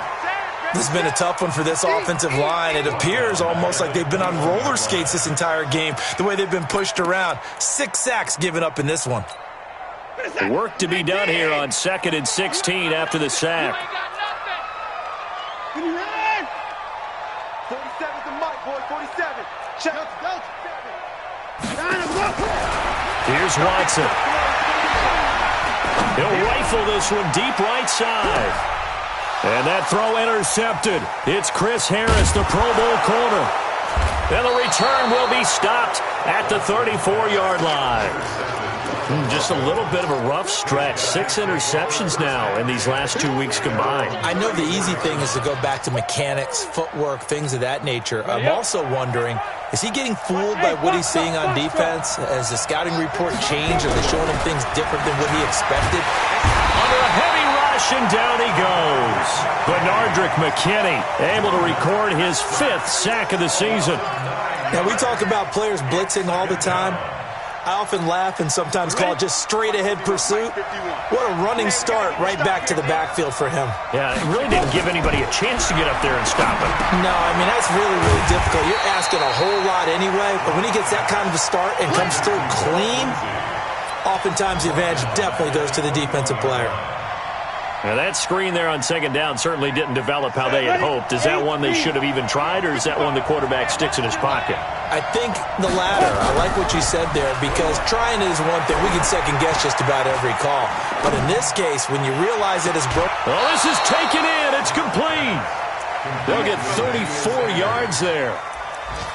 This has been a tough one for this offensive line. It appears almost like they've been on roller skates this entire game, the way they've been pushed around. 6 sacks given up in this one. Work to be done here on 2nd and 16 after the sack. 47's the mic, boy. 47. Check. Here's Watson. He'll rifle this one deep right side. And that throw intercepted. It's Chris Harris, the Pro Bowl corner. And the return will be stopped at the 34-yard line. Just a little bit of a rough stretch. 6 interceptions now in these last 2 weeks combined. I know the easy thing is to go back to mechanics, footwork, things of that nature. I'm also wondering, is he getting fooled by what he's seeing on defense? Has the scouting report changed? Are they showing him things different than what he expected? Under a heavy rush, and down he goes. Benardrick McKinney able to record his 5th sack of the season. Now, we talk about players blitzing all the time. I often laugh and sometimes call it just straight-ahead pursuit. What a running start right back to the backfield for him. Yeah, it really didn't give anybody a chance to get up there and stop him. No, I mean, that's really, really difficult. You're asking a whole lot anyway, but when he gets that kind of a start and comes through clean, oftentimes the advantage definitely goes to the defensive player. Now, that screen there on 2nd down certainly didn't develop how they had hoped. Is that one they should have even tried, or is that one the quarterback sticks in his pocket? I think the latter. I like what you said there, because trying is one thing. We can second-guess just about every call. But in this case, when you realize it is broken... Oh, this is taken in. It's complete. They'll get 34 yards there.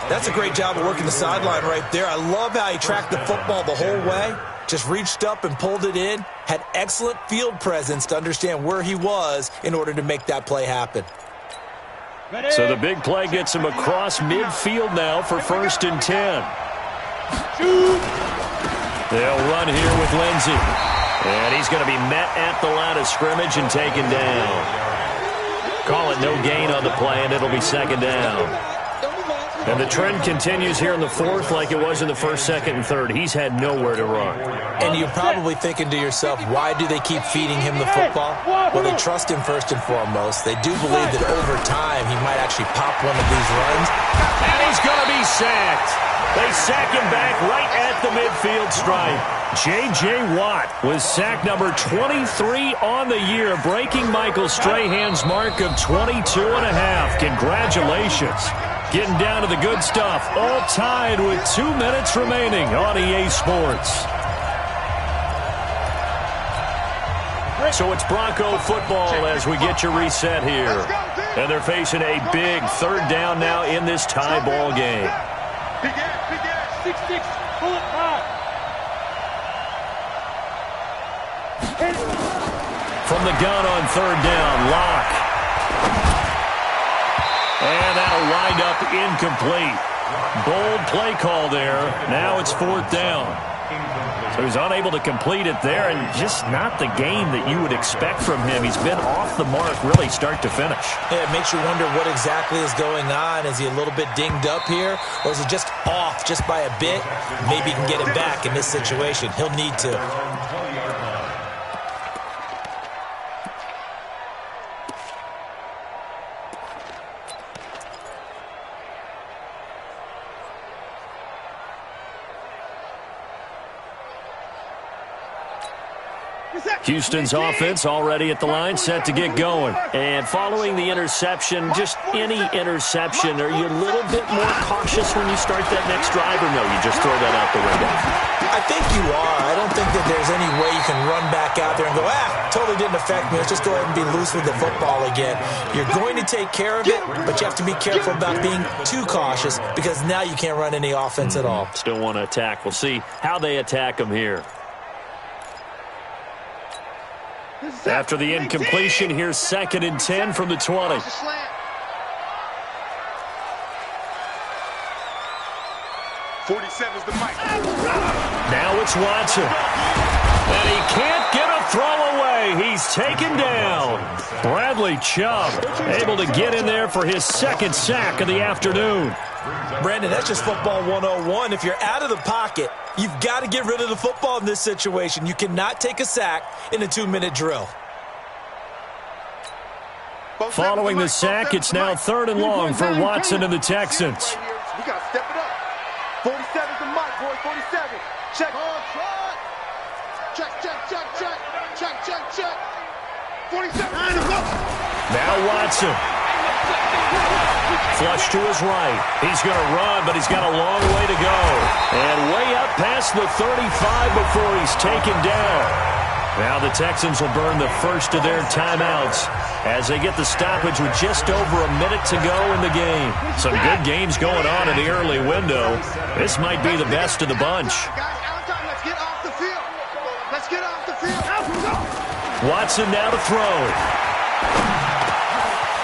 That's a great job of working the sideline right there. I love how he tracked the football the whole way. Just reached up and pulled it in. Had excellent field presence to understand where he was in order to make that play happen. So the big play gets him across midfield now for 1st and 10. They'll run here with Lindsey. And he's going to be met at the line of scrimmage and taken down. Call it no gain on the play, and it'll be 2nd down. And the trend continues here in the 4th like it was in the 1st, 2nd, and 3rd. He's had nowhere to run. And you're probably thinking to yourself, why do they keep feeding him the football? Well, they trust him first and foremost. They do believe that over time he might actually pop one of these runs. And he's going to be sacked. They sack him back right at the midfield stripe. J.J. Watt was sack number 23 on the year, breaking Michael Strahan's mark of 22.5. Congratulations. Getting down to the good stuff, all tied with 2 minutes remaining on EA Sports. So it's Bronco football as we get your reset here. And they're facing a big third down now in this tie ball game. Big ass, 6-6, pull it high. From the gun on third down, Locke. And that'll wind up incomplete. Bold play call there. Now it's fourth down. So he's unable to complete it there, and just not the game that you would expect from him. He's been off the mark really start to finish. Yeah, it makes you wonder what exactly is going on. Is he a little bit dinged up here, or is he just off just by a bit? Maybe he can get it back in this situation. He'll need to. Houston's offense already at the line, set to get going. And following the interception, just any interception, are you a little bit more cautious when you start that next drive, or no, you just throw that out the window? I think you are. I don't think that there's any way you can run back out there and go, totally didn't affect me. Let's just go ahead and be loose with the football again. You're going to take care of it, but you have to be careful about being too cautious because now you can't run any offense at all. Still want to attack. We'll see how they attack them here. After the incompletion, here's 2nd and 10 from the 20. 47 is the mic. Now it's Watson. And he can't get a throw away. He's taken down. Bradley Chubb able to get in there for his 2nd sack of the afternoon. Brandon, that's just football 101. If you're out of the pocket, you've got to get rid of the football in this situation. You cannot take a sack in a 2-minute drill. Following the sack, it's now 3rd and long for Watson and the Texans. We got to step it up. 47's the mic, boy. 47. Check. Check. 47. Now Watson. Flush to his right. He's going to run, but he's got a long way to go. And way up past the 35 before he's taken down. Now the Texans will burn the first of their timeouts as they get the stoppage with just over a minute to go in the game. Some good games going on in the early window. This might be the best of the bunch. Let's get off the field. Let's get off the field. Watson now to throw.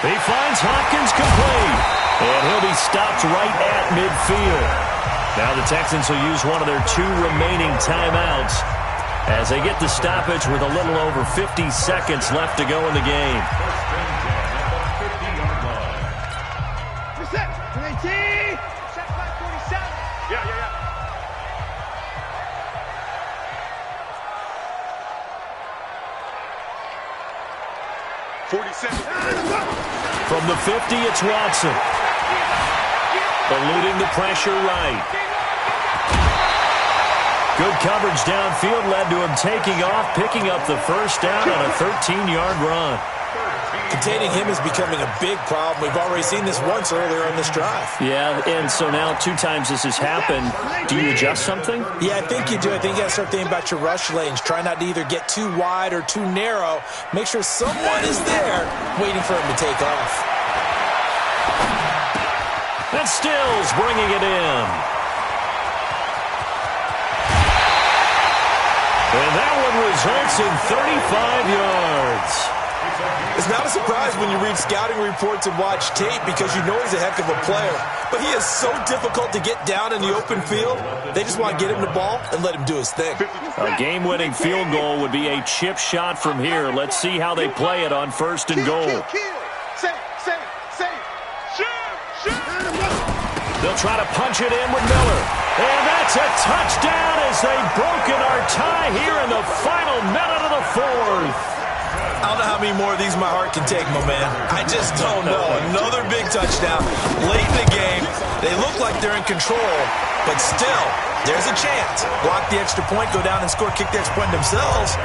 He finds Hopkins complete. And he'll be stopped right at midfield. Now the Texans will use one of their 2 remaining timeouts as they get the stoppage with a little over 50 seconds left to go in the game. Reset. 18. Check by 47. Yeah. 47. From the 50, it's Watson. Eluding the pressure right. Good coverage downfield led to him taking off, picking up the first down on a 13-yard run. Containing him is becoming a big problem. We've already seen this once earlier on this drive. Yeah, and so now 2 times this has happened. Do you adjust something? Yeah, I think you do. I think you got to start thinking about your rush lanes. Try not to either get too wide or too narrow. Make sure someone is there waiting for him to take off. And Stills bringing it in. And that one results in 35 yards. It's not a surprise when you read scouting reports and watch tape because you know he's a heck of a player. But he is so difficult to get down in the open field. They just want to get him the ball and let him do his thing. A game-winning field goal would be a chip shot from here. Let's see how they play it on 1st and goal. They'll try to punch it in with Miller. And that's a touchdown as they've broken our tie here in the final minute of the 4th. I don't know how many more of these my heart can take, my man. I just don't know. Another big touchdown late in the game. They look like they're in control, but still, there's a chance. Block the extra point, go down and score, kick the extra point themselves.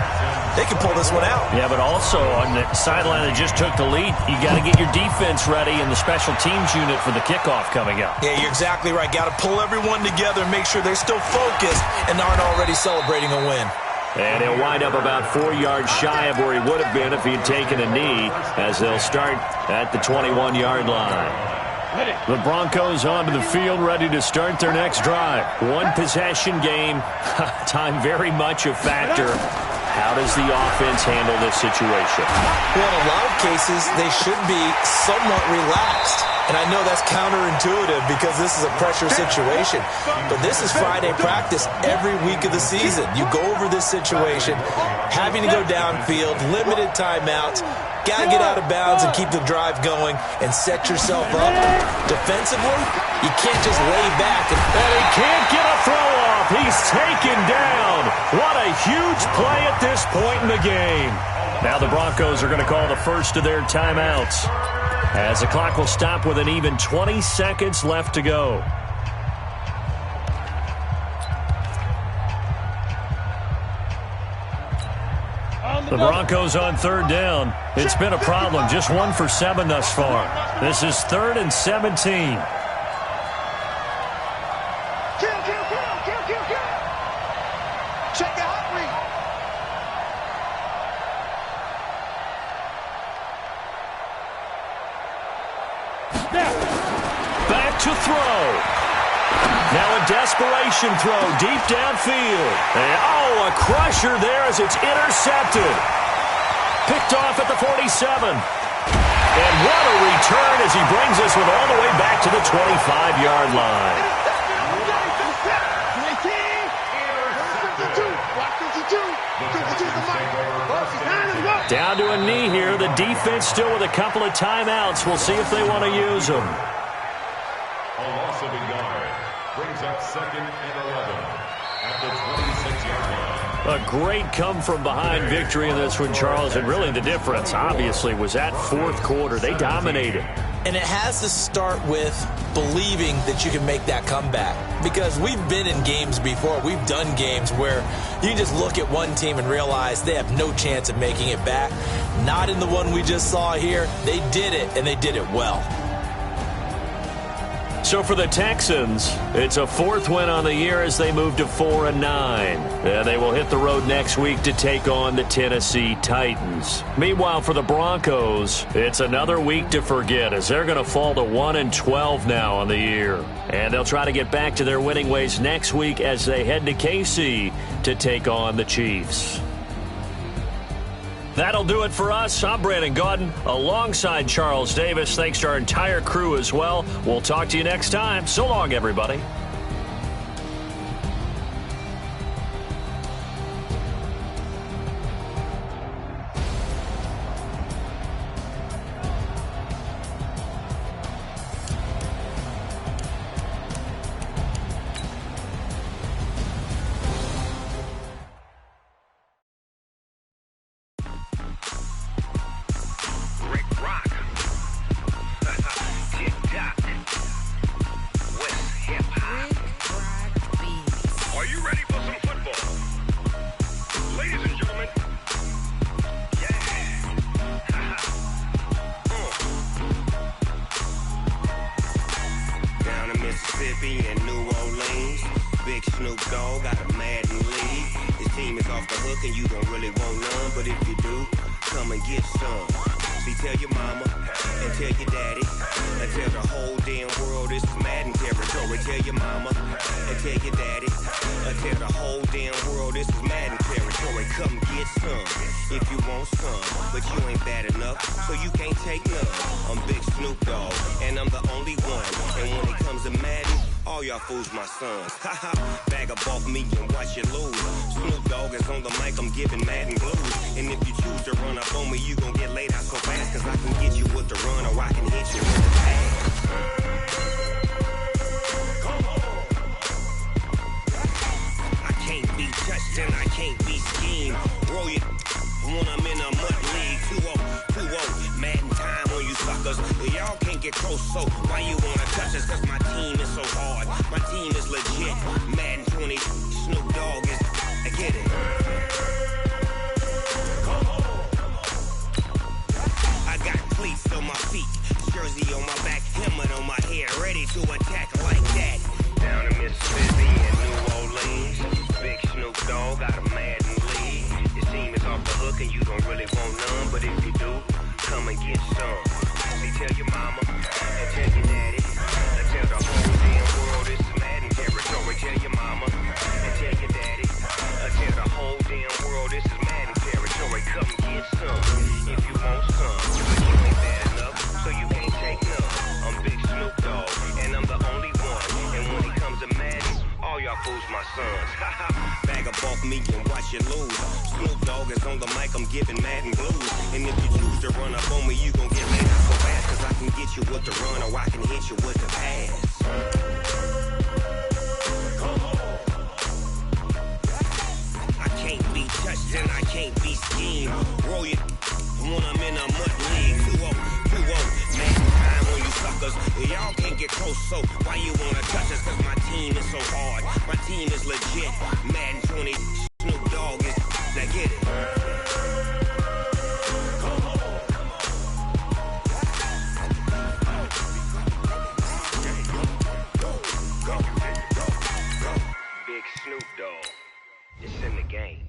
They can pull this one out. Yeah, but also on the sideline that just took the lead, you got to get your defense ready and the special teams unit for the kickoff coming up. Yeah, you're exactly right. Got to pull everyone together and make sure they're still focused and aren't already celebrating a win. And he'll wind up about 4 yards shy of where he would have been if he'd taken a knee, as they'll start at the 21-yard line. The Broncos onto the field, ready to start their next drive. One possession game, time very much a factor. How does the offense handle this situation? Well, in a lot of cases, they should be somewhat relaxed. And I know that's counterintuitive because this is a pressure situation. But this is Friday practice every week of the season. You go over this situation, having to go downfield, limited timeouts, got to get out of bounds and keep the drive going and set yourself up. Defensively, you can't just lay back. And he can't get a throw off. He's taken down. What a huge play at this point in the game. Now the Broncos are going to call the first of their timeouts, as the clock will stop with an even 20 seconds left to go. The Broncos on third down. It's been a problem. Just 1 for 7 thus far. This is 3rd and 17. Check the hot read. Back to throw. Now a desperation throw deep downfield. And, a crusher there as it's intercepted. Picked off at the 47. And what a return as he brings us with all the way back to the 25-yard line. Down to a knee here. The defense still with a couple of timeouts. We'll see if they want to use them. A loss of a yard brings up 2nd and 11 at the 26-yard line. A great come-from-behind victory in this one, Charles. And really the difference, obviously, was that fourth quarter. They dominated. And it has to start with believing that you can make that comeback. Because we've been in games before. We've done games where you can just look at one team and realize they have no chance of making it back. Not in the one we just saw here. They did it, and they did it well. So for the Texans, it's a 4th win on the year as they move to 4-9. And they will hit the road next week to take on the Tennessee Titans. Meanwhile, for the Broncos, it's another week to forget as they're going to fall to 1-12 now on the year. And they'll try to get back to their winning ways next week as they head to KC to take on the Chiefs. That'll do it for us. I'm Brandon Gaudin alongside Charles Davis. Thanks to our entire crew as well. We'll talk to you next time. So long, everybody. Down in Mississippi and New Orleans, Big Snoop Dogg got a Madden lead. off the hook and you don't really want none, but if you do, come and get some. See, tell your mama and tell your daddy, and tell the whole damn world it's Madden territory. Tell your mama and tell your daddy, and tell the whole damn world this is Madden territory. Come and get some if you want some, but you ain't bad enough, so you can't take none. I'm Big Snoop Dogg, and I'm the only one. And when it comes to Madden, all y'all fools my sons. Bag up off me and watch you lose. Snoop Dogg is on the mic, I'm giving Madden blues. And if you choose to run up on me, you gon' get laid out so fast. Cause I can get you with the run or I can hit you with the pass. I can't be touched and I can't be schemed. Roll you when I'm in a mud league. 2-0, Madden time on you suckers. Y'all can't get close, so why you wanna touch us? Cause my team is so hard. My team is legit. Madden 20, Snoop Dogg is, now get it. Big Snoop Dogg, it's in the game.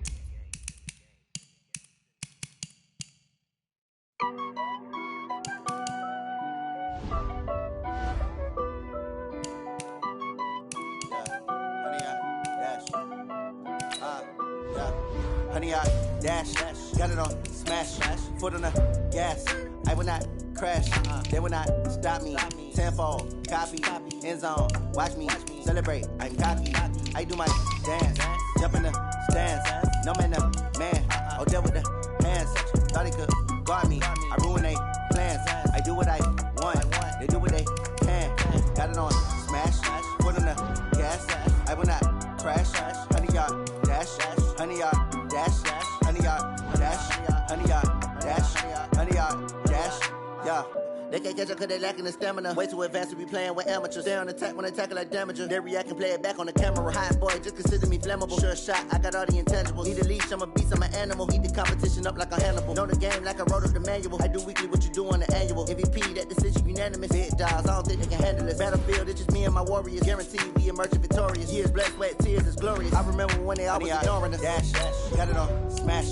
Honey, I dash, got it on smash, foot on the gas. I will not crash, they will not stop me. Tenfold, copy, end zone, watch me celebrate. I'm cocky, I do my dance, jump in the stands. No man, no man, oh, deal with the hands. Thought he could guard me, I ruin they plans. I do what I want, they do what they can. Got it on smash, foot on the gas. I will not crash, honey, y'all dash, honey, y'all dash, honey, y'all dash, honey, y'all dash, honey, y'all dash, yeah. They can't catch up cause they lacking the stamina. Way too advanced to be playing with amateurs. Stay on attack when they tackle like damager. They react and play it back on the camera. Hot boy, just consider me flammable. Sure shot, I got all the intangibles. Need a leash, I'm a beast, I'm an animal. Eat the competition up like a Hannibal. Know the game like I wrote up the manual. I do weekly what you do on the annual. MVP, that decision unanimous. Big dogs, I don't think they can handle this. Battlefield, it's just me and my warriors. Guaranteed we emerge victorious. Years, blood, sweat, tears, it's glorious. I remember when they always ignoring us. Dash, got it on smash,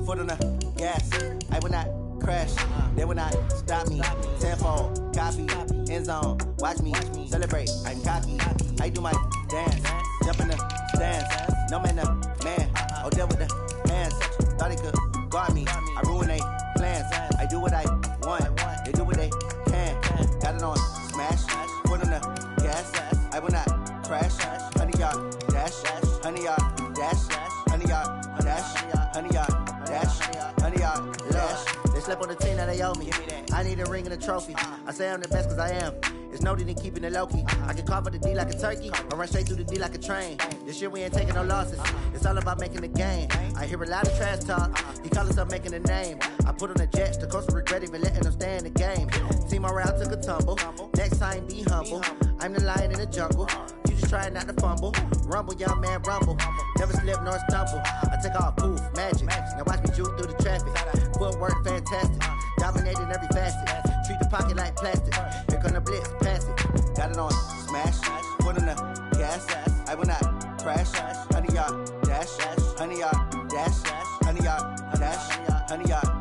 foot on the gas. I will not crash, they will not stop me. Tenfold, copy, end zone, watch me celebrate. I'm cocky, I do my dance, jump in the stands. No man, no man, oh, deal with the hands. Thought he could guard me, I ruin they plans. I do what I want, they do what they can. Got it on smash, foot on the gas. I will not crash, honey, y'all dash, honey, y'all dash, honey, y'all dash, honey, y'all dash, honey, y'all dash. They slept on the team that they owe me. I need a ring and a trophy. I say I'm the best cause I am. It's no need in keeping it low-key. I can carve up the D like a turkey or run straight through the D like a train. This year we ain't taking no losses. It's all about making the game. I hear a lot of trash talk. He call himself making a name. I put on the Jets. The coach will regret even letting them stay in the game. Team morale took a tumble. Next time be humble. I'm the lion in the jungle. You just try not to fumble. Rumble, young man, rumble. Never slip nor stumble. I take off, poof, magic. Now watch me juke through the traffic. Footwork fantastic. Dominating every facet. Treat the pocket like plastic. Here come the blitz, pass it. Got it on smash, foot on the gas. I will not crash. Honey, y'all dash, honey, y'all dash, honey, y'all dash, honey, y'all